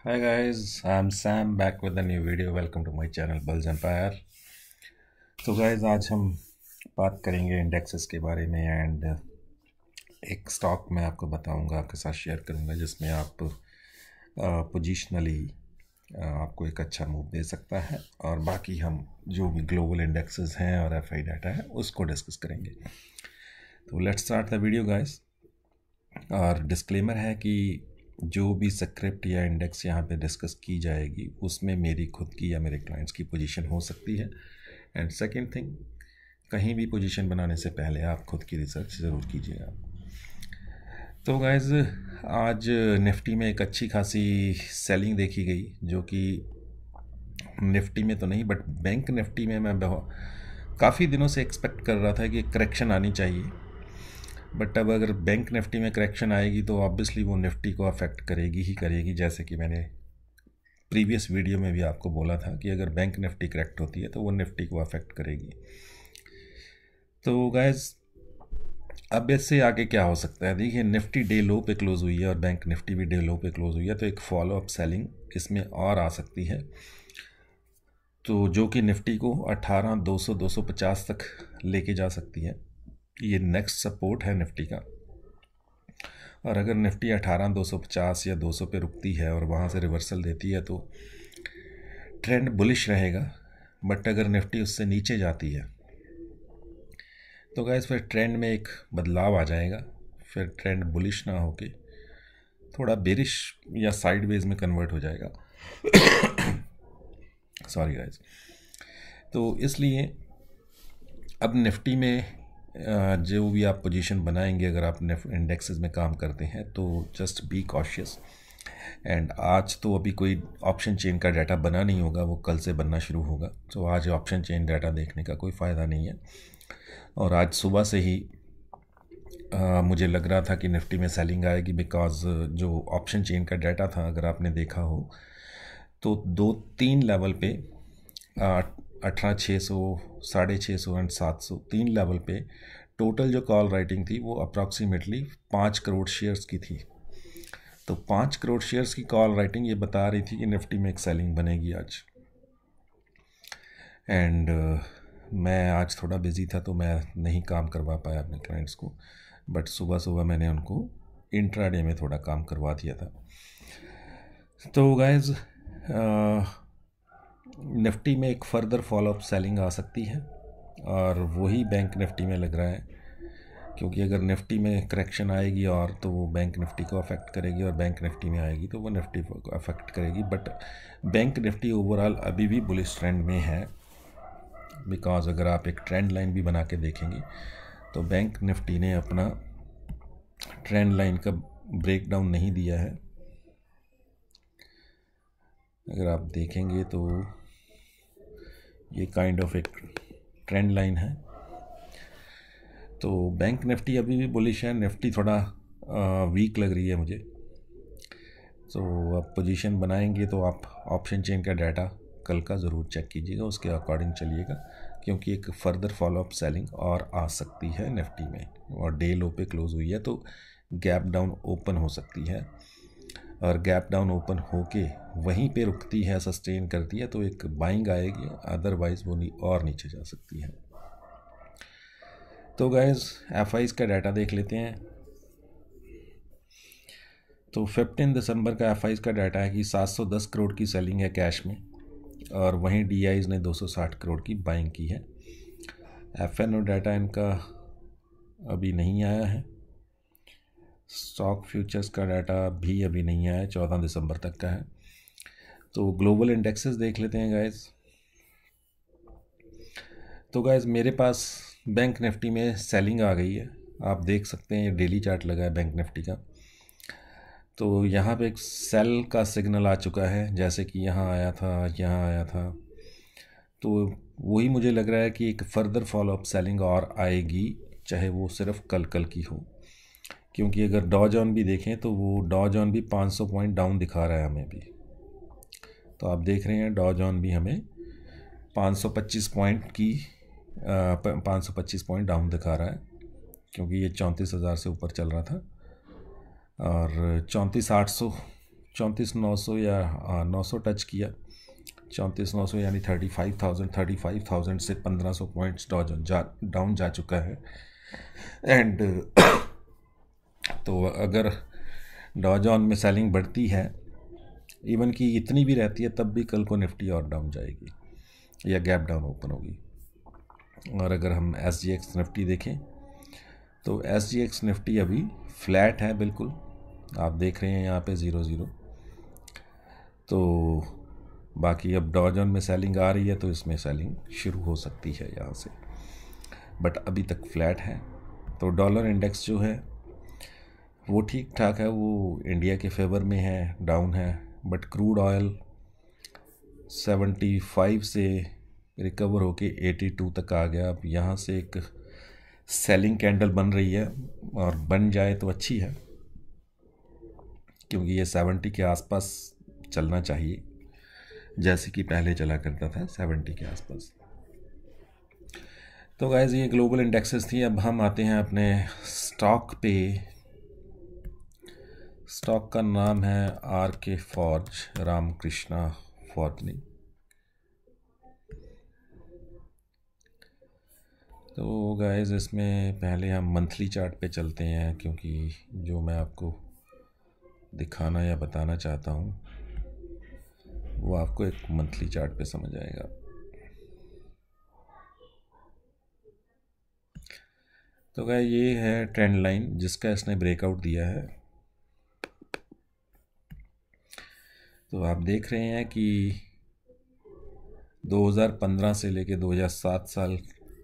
Hi guys, I'm Sam back with a new video. Welcome to my channel Bulls Empire. तो guys आज हम बात करेंगे indexes के बारे में एंड एक स्टॉक मैं आपको बताऊंगा, आपके साथ शेयर करूंगा जिसमें आप पोजिशनली आपको एक अच्छा मूव दे सकता है और बाकी हम जो भी ग्लोबल इंडेक्सेस हैं और एफआई डाटा है उसको डिस्कस करेंगे। तो let's start the video guys. और डिस्क्लेमर है कि जो भी स्क्रिप्ट या इंडेक्स यहाँ पे डिस्कस की जाएगी उसमें मेरी खुद की या मेरे क्लाइंट्स की पोजीशन हो सकती है। एंड सेकंड थिंग, कहीं भी पोजीशन बनाने से पहले आप खुद की रिसर्च ज़रूर कीजिएगा। तो गाइज आज निफ्टी में एक अच्छी खासी सेलिंग देखी गई, जो कि निफ्टी में तो नहीं बट बैंक निफ्टी में मैं काफ़ी दिनों से एक्सपेक्ट कर रहा था कि करेक्शन आनी चाहिए। बट अब अगर बैंक निफ्टी में करेक्शन आएगी तो ऑब्वियसली वो निफ्टी को अफेक्ट करेगी ही करेगी, जैसे कि मैंने प्रीवियस वीडियो में भी आपको बोला था कि अगर बैंक निफ्टी करेक्ट होती है तो वो निफ्टी को अफेक्ट करेगी। तो गाइस अब इससे आगे क्या हो सकता है, देखिए निफ्टी डे लो पे क्लोज हुई है और बैंक निफ्टी भी डे लो पे क्लोज हुई है, तो एक फॉलो अप सेलिंग इसमें और आ सकती है, तो जो कि निफ्टी को 18,200-250 तक लेके जा सकती है। ये नेक्स्ट सपोर्ट है निफ्टी का। और अगर निफ्टी 18,250 या 200 पे रुकती है और वहाँ से रिवर्सल देती है तो ट्रेंड बुलिश रहेगा। बट अगर निफ्टी उससे नीचे जाती है तो गाइस फिर ट्रेंड में एक बदलाव आ जाएगा, फिर ट्रेंड बुलिश ना होके थोड़ा बेरिश या साइडवेज में कन्वर्ट हो जाएगा। Sorry guys. तो इसलिए अब निफ्टी में जो भी आप पोजीशन बनाएंगे, अगर आप इंडेक्सेस में काम करते हैं तो जस्ट बी कॉशियस। एंड आज तो अभी कोई ऑप्शन चेन का डाटा बना नहीं होगा, वो कल से बनना शुरू होगा। तो आज ऑप्शन चेन डाटा देखने का कोई फ़ायदा नहीं है। और आज सुबह से ही मुझे लग रहा था कि निफ्टी में सेलिंग आएगी, बिकॉज जो ऑप्शन चेन का डाटा था अगर आपने देखा हो तो 2-3 लेवल पे 18,600, 650 एंड 700 3 लेवल पे टोटल जो कॉल राइटिंग थी वो अप्रॉक्सीमेटली 5 करोड़ शेयर्स की थी। तो 5 करोड़ शेयर्स की कॉल राइटिंग ये बता रही थी कि निफ्टी में एक सेलिंग बनेगी आज। एंड मैं आज थोड़ा बिजी था तो मैं नहीं काम करवा पाया अपने क्लाइंट्स को, बट सुबह सुबह मैंने उनको इंट्राडे में थोड़ा काम करवा दिया था। तो गाइज निफ्टी में एक फर्दर फॉलोअप सेलिंग आ सकती है और वही बैंक निफ्टी में लग रहा है, क्योंकि अगर निफ्टी में करेक्शन आएगी और तो वो बैंक निफ्टी को अफेक्ट करेगी और बैंक निफ्टी में आएगी तो वो निफ्टी को अफेक्ट करेगी। बट बैंक निफ्टी ओवरऑल अभी भी बुलिश ट्रेंड में है, बिकॉज अगर आप एक ट्रेंड लाइन भी बना के देखेंगे तो बैंक निफ्टी ने अपना ट्रेंड लाइन का ब्रेक डाउन नहीं दिया है। अगर आप देखेंगे तो ये काइंड ऑफ एक ट्रेंड लाइन है। तो बैंक निफ्टी अभी भी बुलिश है, निफ्टी थोड़ा वीक लग रही है मुझे। तो आप पोजीशन बनाएंगे तो आप ऑप्शन चेन का डाटा कल का ज़रूर चेक कीजिएगा, उसके अकॉर्डिंग चलिएगा, क्योंकि एक फर्दर फॉलोअप सेलिंग और आ सकती है निफ्टी में। और डे लो पे क्लोज हुई है तो गैप डाउन ओपन हो सकती है, और गैप डाउन ओपन होके वहीं पे रुकती है, सस्टेन करती है तो एक बाइंग आएगी, अदरवाइज़ वो और नीचे जा सकती है। तो गाइज एफआईज का डाटा देख लेते हैं। तो 15 दिसंबर का एफआईज का डाटा है कि 710 करोड़ की सेलिंग है कैश में, और वहीं डीआईज ने 260 करोड़ की बाइंग की है। एफएनओ डाटा इनका अभी नहीं आया है। स्टॉक फ्यूचर्स का डाटा भी अभी नहीं आया है, 14 दिसंबर तक का है। तो ग्लोबल इंडेक्सेस देख लेते हैं गाइज। तो गाइज मेरे पास बैंक निफ्टी में सेलिंग आ गई है, आप देख सकते हैं ये डेली चार्ट लगा है बैंक निफ्टी का। तो यहाँ पे एक सेल का सिग्नल आ चुका है, जैसे कि यहाँ आया था, यहाँ आया था। तो वही मुझे लग रहा है कि एक फर्दर फॉलोअप सेलिंग और आएगी, चाहे वो सिर्फ कल की हो। क्योंकि अगर डॉ जॉन भी देखें तो वो डॉ जॉन भी 500 पॉइंट डाउन दिखा रहा है हमें भी। तो आप देख रहे हैं डॉ जॉन भी हमें 525 पॉइंट की 525 पॉइंट डाउन दिखा रहा है, क्योंकि ये 34,000 से ऊपर चल रहा था और 34,800 34,900 या 900 टच किया, 34,900 यानी 35,000 से 1,500 पॉइंट्स डाउन जा चुका है। एंड तो अगर डॉ जॉन में सेलिंग बढ़ती है, इवन कि इतनी भी रहती है, तब भी कल को निफ्टी और डाउन जाएगी या गैप डाउन ओपन होगी। और अगर हम SGX निफ्टी देखें तो SGX निफ्टी अभी फ्लैट है, बिल्कुल आप देख रहे हैं यहाँ पे 0-0। तो बाकी अब डॉ जॉन में सेलिंग आ रही है तो इसमें सेलिंग शुरू हो सकती है यहाँ से, बट अभी तक फ्लैट है। तो डॉलर इंडेक्स जो है वो ठीक ठाक है, वो इंडिया के फेवर में है, डाउन है। बट क्रूड ऑयल 75 से रिकवर होके 82 तक आ गया। अब यहाँ से एक सेलिंग कैंडल बन रही है, और बन जाए तो अच्छी है, क्योंकि ये 70 के आसपास चलना चाहिए, जैसे कि पहले चला करता था 70 के आसपास। तो गाइस ये ग्लोबल इंडेक्सेस थी। अब हम आते हैं अपने स्टॉक पे। स्टॉक का नाम है RK फॉर्ज, रामकृष्णा फॉर्जनिंग। तो गाइस इसमें पहले हम मंथली चार्ट पे चलते हैं, क्योंकि जो मैं आपको दिखाना या बताना चाहता हूँ वो आपको एक मंथली चार्ट पे समझ आएगा। तो गाइस ये है ट्रेंड लाइन जिसका इसने ब्रेकआउट दिया है। तो आप देख रहे हैं कि 2015 से लेके 2007 साल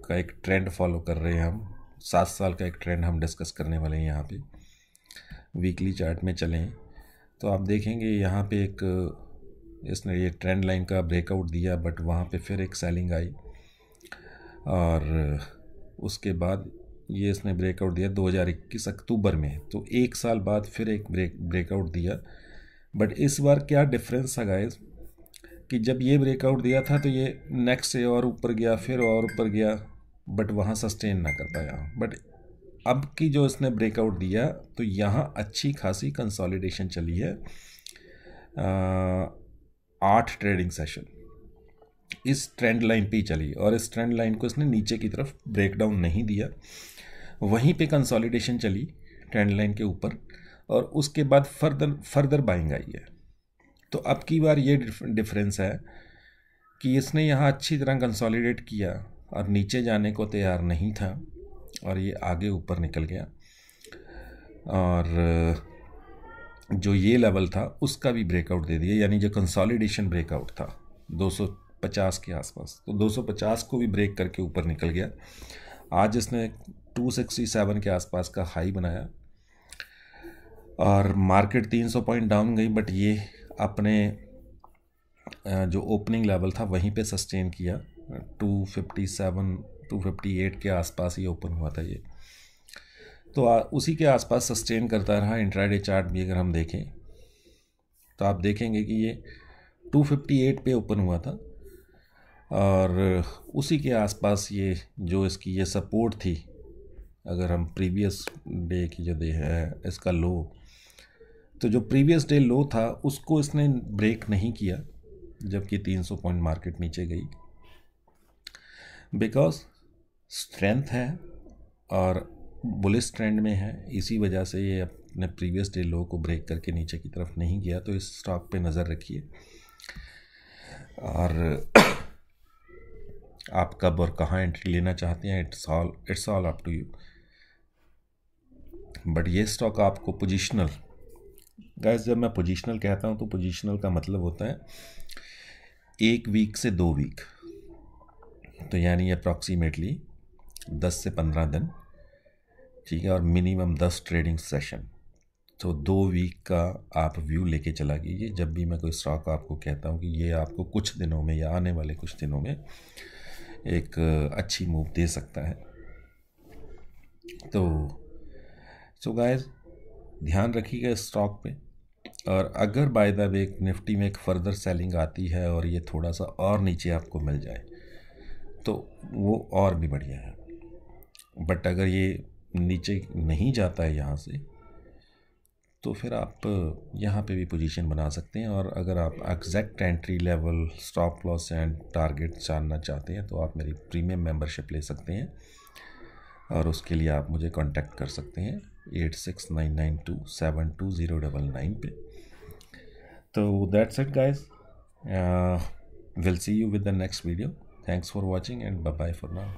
का एक ट्रेंड फॉलो कर रहे हैं हम। 7 साल का एक ट्रेंड हम डिस्कस करने वाले हैं यहाँ पे। वीकली चार्ट में चलें तो आप देखेंगे यहाँ पे एक इसने ये ट्रेंड लाइन का ब्रेकआउट दिया, बट वहाँ पे फिर एक सेलिंग आई, और उसके बाद ये इसने ब्रेकआउट दिया 2021 अक्टूबर में। तो एक साल बाद फिर एक ब्रेकआउट दिया। बट इस बार क्या डिफरेंस था गाइस, कि जब ये ब्रेकआउट दिया था तो ये नेक्स्ट से और ऊपर गया, फिर और ऊपर गया, बट वहाँ सस्टेन ना कर पाया। बट अब की जो इसने ब्रेकआउट दिया तो यहाँ अच्छी खासी कंसोलिडेशन चली है। 8 ट्रेडिंग सेशन इस ट्रेंड लाइन पे ही चली, और इस ट्रेंड लाइन को इसने नीचे की तरफ ब्रेकडाउन नहीं दिया, वहीं पे कंसोलिडेशन चली ट्रेंड लाइन के ऊपर, और उसके बाद फर्दर बाइंग आई है। तो अब की बार ये डिफरेंस है कि इसने यहाँ अच्छी तरह कंसोलिडेट किया और नीचे जाने को तैयार नहीं था, और ये आगे ऊपर निकल गया, और जो ये लेवल था उसका भी ब्रेकआउट दे दिया। यानी जो कंसोलिडेशन ब्रेकआउट था 250 के आसपास, तो 250 को भी ब्रेक करके ऊपर निकल गया। आज इसने 267 के आसपास का हाई बनाया, और मार्केट 300 पॉइंट डाउन गई, बट ये अपने जो ओपनिंग लेवल था वहीं पे सस्टेन किया। 257 258 के आसपास ही ओपन हुआ था ये, तो उसी के आसपास सस्टेन करता रहा। इंट्राडे चार्ट भी अगर हम देखें तो आप देखेंगे कि ये 258 पे ओपन हुआ था, और उसी के आसपास ये जो इसकी ये सपोर्ट थी, अगर हम प्रीवियस डे की जो डे है इसका लो, तो जो प्रीवियस डे लो था उसको इसने ब्रेक नहीं किया, जबकि 300 पॉइंट मार्केट नीचे गई। बिकॉज स्ट्रेंथ है और बुलिश ट्रेंड में है, इसी वजह से ये अपने प्रीवियस डे लो को ब्रेक करके नीचे की तरफ नहीं गया। तो इस स्टॉक पे नज़र रखिए, और आप कब और कहाँ एंट्री लेना चाहते हैं, it's all up to you. But ये स्टॉक आपको पोजिशनल, गाइस जब मैं पोजिशनल कहता हूँ तो पोजिशनल का मतलब होता है 1 वीक से 2 वीक, तो यानी अप्रॉक्सीमेटली 10 से 15 दिन, ठीक है, और मिनिमम 10 ट्रेडिंग सेशन। तो 2 वीक का आप व्यू लेके चला कीजिए जब भी मैं कोई स्टॉक आपको कहता हूँ कि ये आपको कुछ दिनों में या आने वाले कुछ दिनों में एक अच्छी मूव दे सकता है। तो गाइस ध्यान रखिएगा इस स्टॉक पे, और अगर बाय द वे निफ्टी में एक फर्दर सेलिंग आती है और ये थोड़ा सा और नीचे आपको मिल जाए तो वो और भी बढ़िया है। बट अगर ये नीचे नहीं जाता है यहाँ से, तो फिर आप यहाँ पे भी पोजीशन बना सकते हैं। और अगर आप exact entry level stop loss and target जानना चाहते हैं तो आप मेरी प्रीमियम मेंबरशिप ले सकते हैं, और उसके लिए आप मुझे कांटेक्ट कर सकते हैं 8699272099 पे। तो that's it guys, will see you with the next video. Thanks for watching and bye bye for now.